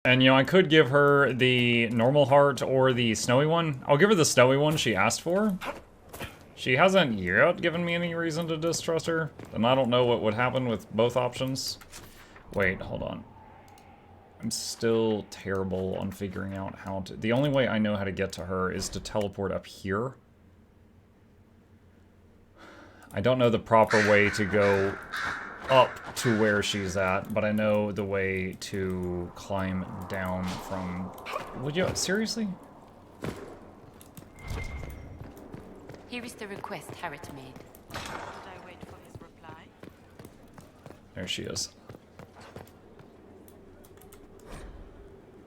And, you know, I could give her the normal heart or the snowy one. I'll give her the snowy one she asked for. She hasn't yet given me any reason to distrust her, and I don't know what would happen with both options. Wait, hold on. I'm still terrible on figuring out how to... The only way I know how to get to her is to teleport up here. I don't know the proper way to go up to where she's at, but I know the way to climb down from... Would you... Seriously? Here is the request Harriet made. Did I wait for his reply? There she is.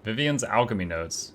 Vivian's alchemy notes.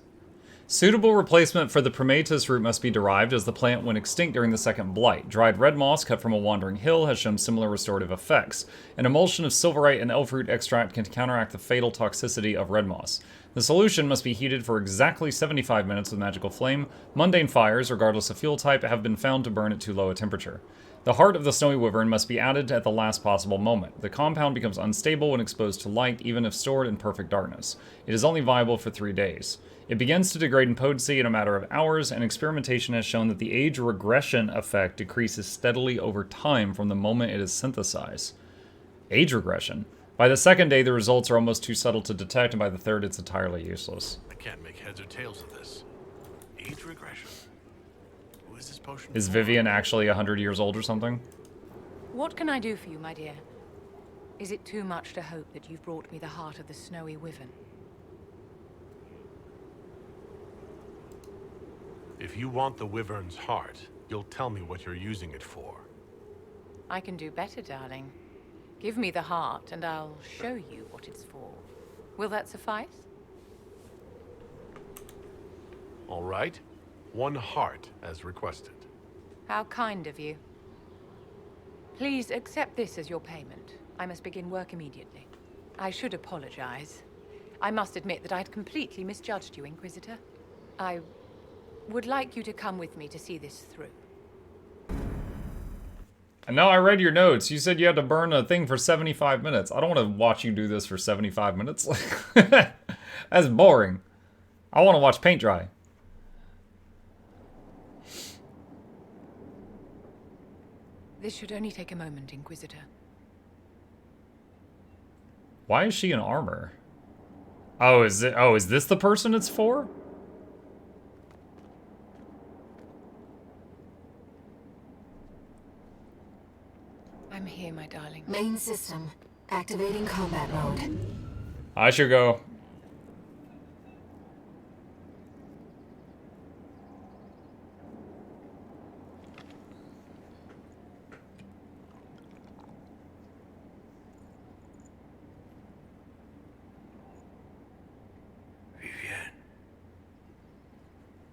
Suitable replacement for the Prometheus root must be derived, as the plant went extinct during the Second Blight. Dried red moss cut from a wandering hill has shown similar restorative effects. An emulsion of silverite and elf root extract can counteract the fatal toxicity of red moss. The solution must be heated for exactly 75 minutes with magical flame. Mundane fires, regardless of fuel type, have been found to burn at too low a temperature. The heart of the snowy wyvern must be added at the last possible moment. The compound becomes unstable when exposed to light, even if stored in perfect darkness. It is only viable for 3 days. It begins to degrade in potency in a matter of hours, and experimentation has shown that the age regression effect decreases steadily over time from the moment it is synthesized. Age regression? By the second day, the results are almost too subtle to detect, and by the third, it's entirely useless. I can't make heads or tails of this. Age regression. Who is this potion? Is Vivian actually 100 years old or something? What can I do for you, my dear? Is it too much to hope that you've brought me the heart of the snowy wyvern? If you want the wyvern's heart, you'll tell me what you're using it for. I can do better, darling. Give me the heart, and I'll show you what it's for. Will that suffice? All right. 1 heart, as requested. How kind of you. Please accept this as your payment. I must begin work immediately. I should apologize. I must admit that I'd completely misjudged you, Inquisitor. I would like you to come with me to see this through. I know I read your notes. You said you had to burn a thing for 75 minutes. I don't want to watch you do this for 75 minutes. That's boring. I want to watch paint dry. This should only take a moment, Inquisitor. Why is she in armor? Oh, is this the person it's for? I'm here, my darling. Main system. Activating combat mode. I should go. Vivian,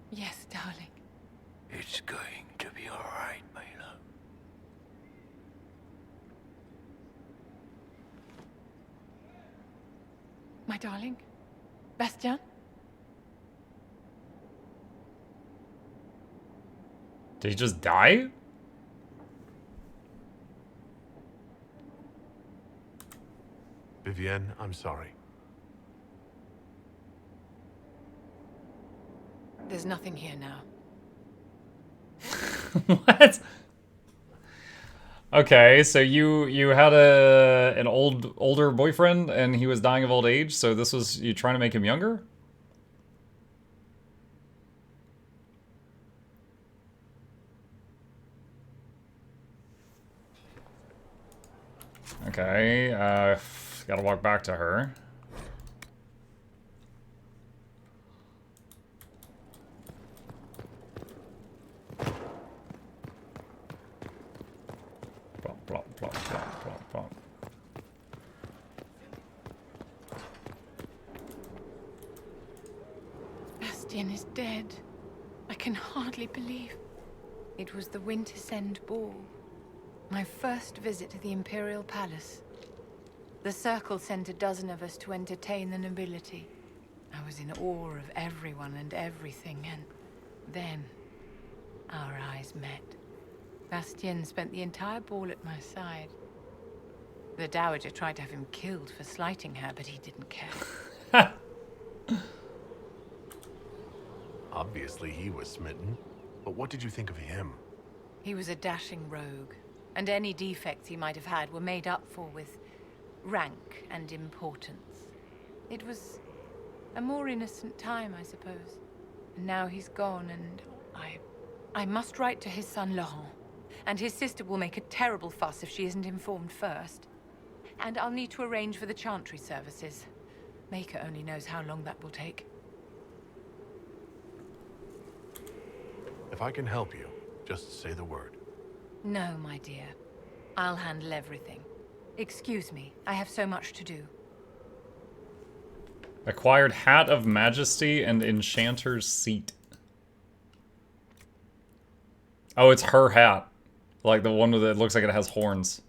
Yes, darling. it's going to be all right, my love. My darling? Bastien? Did he just die? Vivienne, I'm sorry. There's nothing here now. What? Okay, so you had an older boyfriend and he was dying of old age, so this was you trying to make him younger? Okay, gotta walk back to her. Plop, plop, plop, plop, plop, plop. Bastien is dead. I can hardly believe. It was the Wintersend Ball. My first visit to the Imperial Palace. The Circle sent a dozen of us to entertain the nobility. I was in awe of everyone and everything, and then our eyes met. Bastien spent the entire ball at my side. The Dowager tried to have him killed for slighting her, but he didn't care. Obviously he was smitten. But what did you think of him? He was a dashing rogue, and any defects he might have had were made up for with rank and importance. It was a more innocent time, I suppose. And now he's gone, and I must write to his son Laurent. And his sister will make a terrible fuss if she isn't informed first. And I'll need to arrange for the chantry services. Maker only knows how long that will take. If I can help you, just say the word. No, my dear. I'll handle everything. Excuse me, I have so much to do. Acquired Hat of Majesty and Enchanter's Seat. Oh, it's her hat. Like the one that looks like it has horns.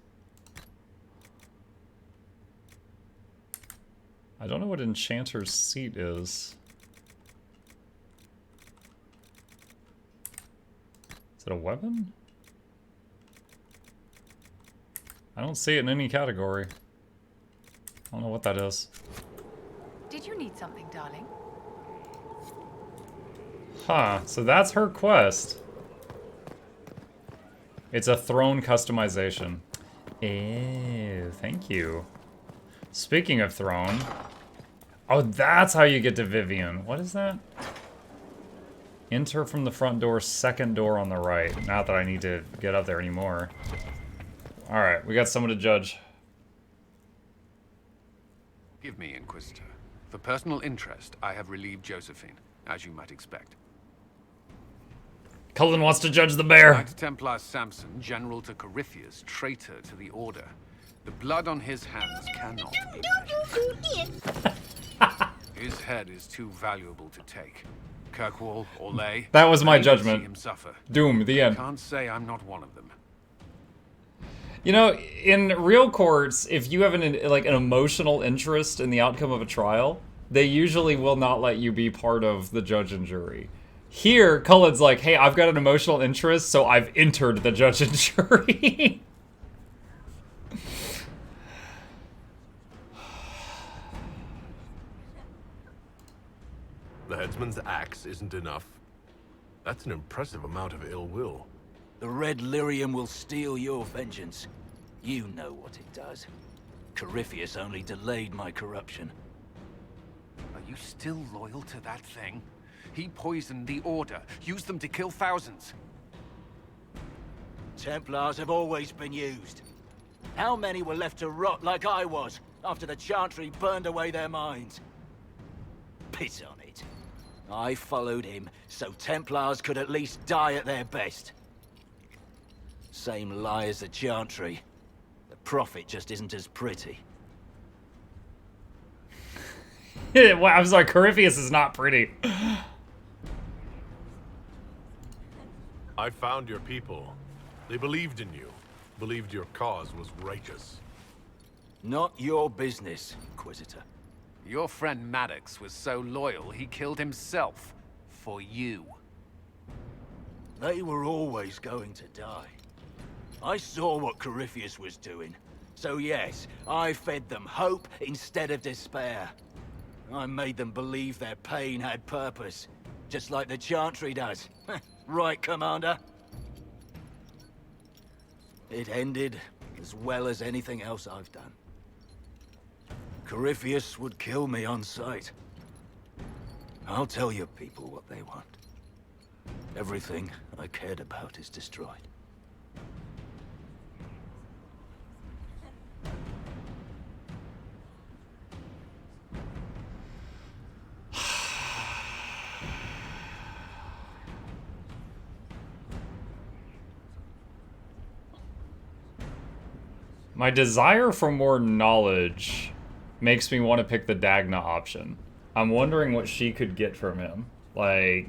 I don't know what Enchanter's Seat is. Is it a weapon? I don't see it in any category. I don't know what that is. Did you need something, darling? Huh, so that's her quest. It's a throne customization. Ew, thank you. Speaking of throne... Oh, that's how you get to Vivian. What is that? Enter from the front door, second door on the right. Not that I need to get up there anymore. Alright, we got someone to judge. Give me, Inquisitor. For personal interest, I have relieved Josephine, as you might expect. Cullen wants to judge the bear. Knight Templar Samson, general to Corypheus, traitor to the Order. The blood on his hands cannot be measured. His head is too valuable to take. Kirkwall or Lay. That was my I need to judgment. see him suffer. Doom, the end. Can't say I'm not one of them. You know, in real courts, if you have an emotional interest in the outcome of a trial, they usually will not let you be part of the judge and jury. Here, Cullen's like, hey, I've got an emotional interest, so I've entered the judge and jury. The headsman's axe isn't enough. That's an impressive amount of ill will. The Red Lyrium will steal your vengeance. You know what it does. Corypheus only delayed my corruption. Are you still loyal to that thing? He poisoned the Order, used them to kill thousands. Templars have always been used. How many were left to rot like I was, after the Chantry burned away their minds? Piss on it. I followed him, so Templars could at least die at their best. Same lie as the Chantry. The Prophet just isn't as pretty. Well, I'm sorry, Corypheus is not pretty. I found your people. They believed in you. Believed your cause was righteous. Not your business, Inquisitor. Your friend Maddox was so loyal, he killed himself. For you. They were always going to die. I saw what Corypheus was doing. So yes, I fed them hope instead of despair. I made them believe their pain had purpose. Just like the Chantry does. Right, Commander? It ended as well as anything else I've done. Corypheus would kill me on sight. I'll tell your people what they want. Everything I cared about is destroyed. My desire for more knowledge makes me want to pick the Dagna option. I'm wondering what she could get from him. Like,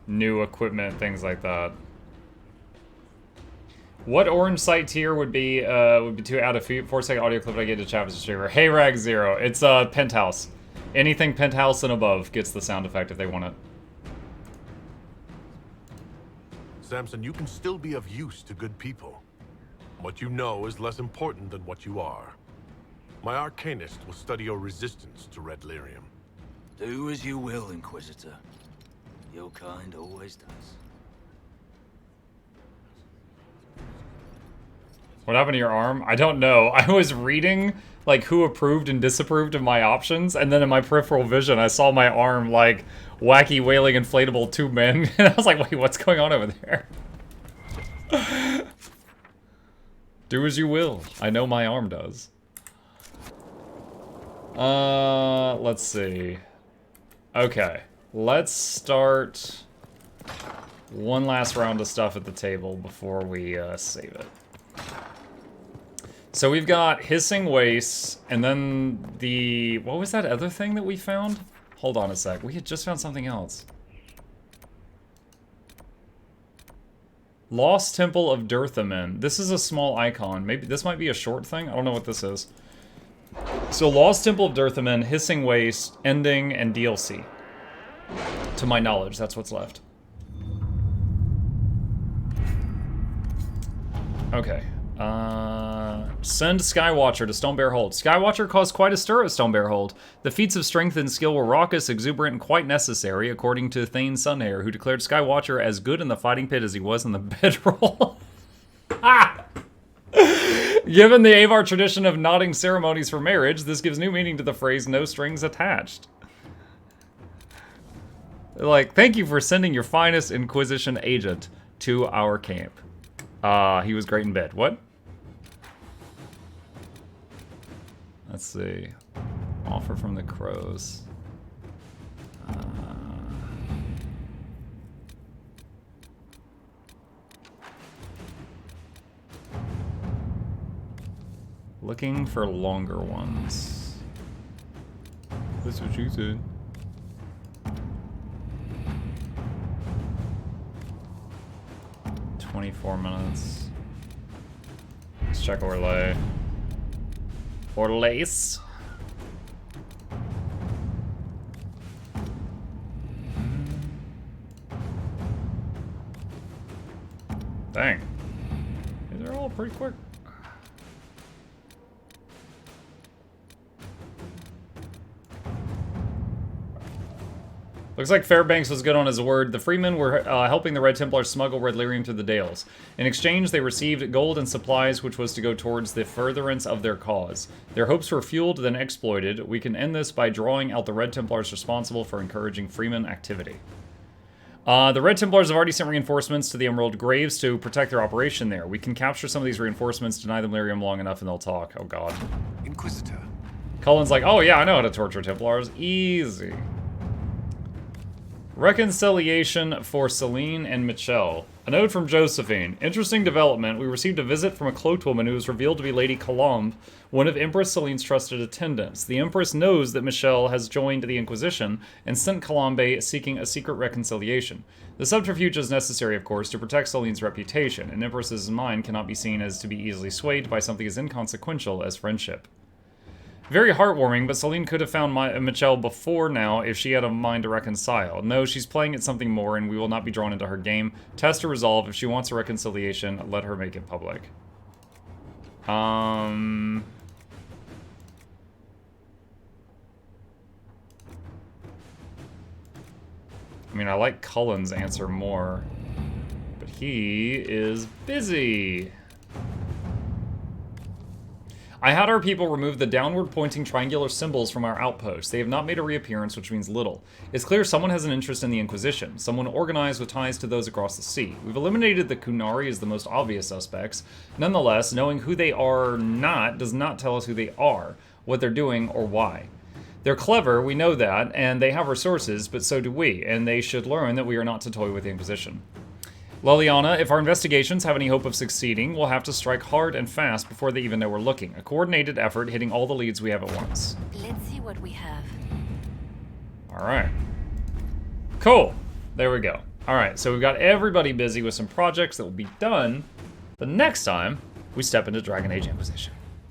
new equipment, things like that. What orange site tier would be to add a 4-second audio clip I get to Chavis streamer? Hey Rag Zero. It's Penthouse. Anything Penthouse and above gets the sound effect if they want it. Samson, you can still be of use to good people. What you know is less important than what you are. My Arcanist will study your resistance to Red Lyrium. Do as you will, Inquisitor. Your kind always does. What happened to your arm? I don't know. I was reading, like, who approved and disapproved of my options, and then in my peripheral vision, I saw my arm, like, wacky, wailing, inflatable two men, and I was like, wait, what's going on over there? Do as you will. I know my arm does. Let's see. Okay. Let's start one last round of stuff at the table before we, save it. So we've got Hissing Wastes, and then the... What was that other thing that we found? Hold on a sec. We had just found something else. Lost Temple of Dirthamen. This is a small icon. Maybe this might be a short thing? I don't know what this is. So Lost Temple of Dirthamen, Hissing Waste, Ending, and DLC. To my knowledge, that's what's left. Okay. Send Skywatcher to Stonebear Hold. Skywatcher caused quite a stir at Stonebear Hold. The feats of strength and skill were raucous, exuberant, and quite necessary, according to Thane Sunhair, who declared Skywatcher as good in the fighting pit as he was in the bedroll. Given the Avar tradition of nodding ceremonies for marriage, this gives new meaning to the phrase, no strings attached. Like, thank you for sending your finest Inquisition agent to our camp. He was great in bed. What? Let's see. Offer from the crows. Looking for longer ones. That's what you said. "24 minutes. Let's check Orlais. Orlais. Dang. These are all pretty quick. Looks like Fairbanks was good on his word. The freemen were helping the Red Templars smuggle red lyrium through the Dales. In exchange, they received gold and supplies, which was to go towards the furtherance of their cause. Their hopes were fueled, then exploited. We can end this by drawing out the Red Templars responsible for encouraging freeman activity. The Red Templars have already sent reinforcements to the Emerald Graves to protect their operation there. We can capture some of these reinforcements, deny them lyrium long enough, and they'll talk. Oh, God. Inquisitor. Cullen's like, oh, yeah, I know how to torture Templars. Easy. Reconciliation for Celine and Michelle. A note from Josephine. Interesting development. We received a visit from a cloaked woman who was revealed to be Lady Colombe, one of Empress Celine's trusted attendants. The Empress knows that Michelle has joined the Inquisition and sent Colombe seeking a secret reconciliation. The subterfuge is necessary, of course, to protect Celine's reputation. An Empress's mind cannot be seen as to be easily swayed by something as inconsequential as friendship. Very heartwarming, but Celine could have found Michelle before now if she had a mind to reconcile. No, she's playing at something more, and we will not be drawn into her game. Test her resolve. If she wants a reconciliation, let her make it public. I mean, I like Cullen's answer more, but he is busy. I had our people remove the downward-pointing triangular symbols from our outposts. They have not made a reappearance, which means little. It's clear someone has an interest in the Inquisition, someone organized with ties to those across the sea. We've eliminated the Kunari as the most obvious suspects. Nonetheless, knowing who they are not does not tell us who they are, what they're doing, or why. They're clever, we know that, and they have resources, but so do we, and they should learn that we are not to toy with the Inquisition. Liliana, if our investigations have any hope of succeeding, we'll have to strike hard and fast before they even know we're looking. A coordinated effort hitting all the leads we have at once. Let's see what we have. Alright. Cool. There we go. Alright, so we've got everybody busy with some projects that will be done the next time we step into Dragon Age Inquisition.